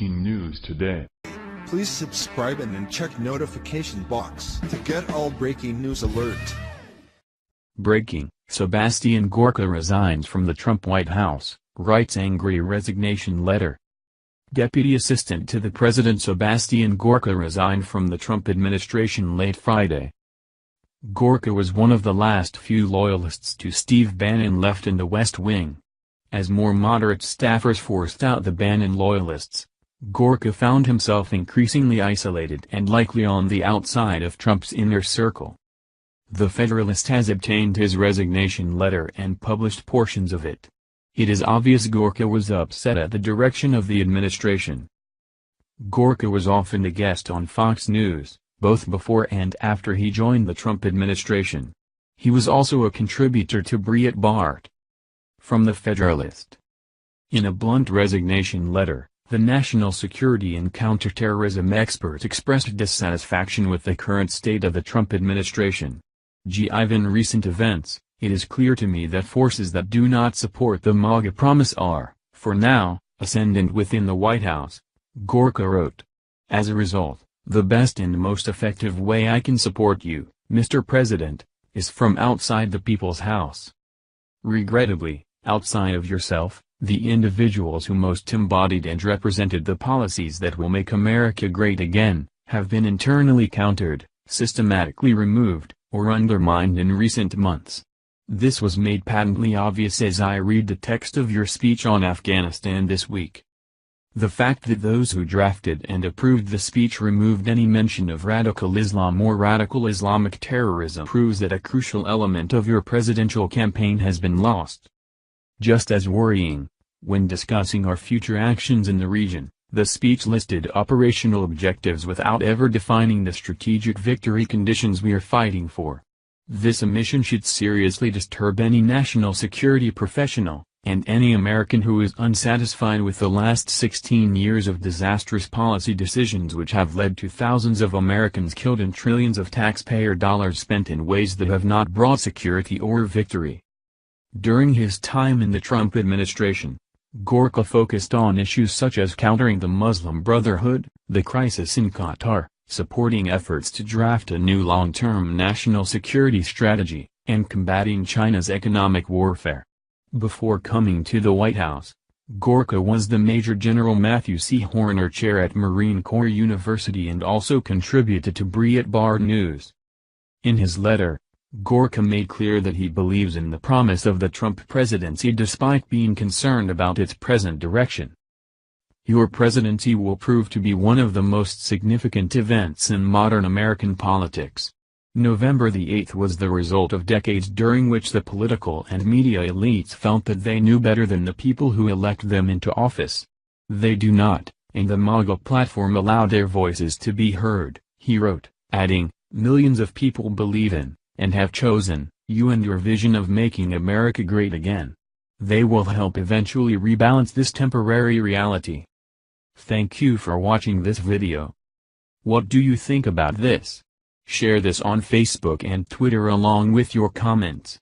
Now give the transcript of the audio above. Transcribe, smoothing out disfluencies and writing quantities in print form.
breaking news today. Please subscribe and then check notification box to get all breaking news alert. Breaking: Sebastian Gorka resigns from the Trump White House, writes angry resignation letter. Deputy Assistant to the President Sebastian Gorka resigned from the Trump administration late Friday. Gorka was one of the last few loyalists to Steve Bannon left in the West Wing. As more moderate staffers forced out the Bannon loyalists, Gorka found himself increasingly isolated and likely on the outside of Trump's inner circle. The Federalist has obtained his resignation letter and published portions of it. It is obvious Gorka was upset at the direction of the administration. Gorka was often a guest on Fox News, both before and after he joined the Trump administration. He was also a contributor to Breitbart. From the Federalist. In a blunt resignation letter, the national security and counterterrorism expert expressed dissatisfaction with the current state of the Trump administration. Given recent events, it is clear to me that forces that do not support the MAGA promise are, for now, ascendant within the White House, Gorka wrote. As a result, the best and most effective way I can support you, Mr. President, is from outside the people's house. Regrettably, outside of yourself, the individuals who most embodied and represented the policies that will make America great again, have been internally countered, systematically removed, or undermined in recent months. This was made patently obvious as I read the text of your speech on Afghanistan this week. The fact that those who drafted and approved the speech removed any mention of radical Islam or radical Islamic terrorism proves that a crucial element of your presidential campaign has been lost. Just as worrying, when discussing our future actions in the region, the speech listed operational objectives without ever defining the strategic victory conditions we are fighting for. This omission should seriously disturb any national security professional, and any American who is unsatisfied with the last 16 years of disastrous policy decisions which have led to thousands of Americans killed and trillions of taxpayer dollars spent in ways that have not brought security or victory. During his time in the Trump administration, Gorka focused on issues such as countering the Muslim Brotherhood, the crisis in Qatar, supporting efforts to draft a new long-term national security strategy, and combating China's economic warfare. Before coming to the White House, Gorka was the Major General Matthew C. Horner Chair at Marine Corps University and also contributed to Breitbart News. In his letter, Gorka made clear that he believes in the promise of the Trump presidency despite being concerned about its present direction. Your presidency will prove to be one of the most significant events in modern American politics. November the 8th was the result of decades during which the political and media elites felt that they knew better than the people who elect them into office. They do not, and the MAGA platform allowed their voices to be heard, he wrote, adding, millions of people believe in, and have chosen, you and your vision of making America great again. They will help eventually rebalance this temporary reality. Thank you for watching this video. What do you think about this? Share this on Facebook and Twitter along with your comments.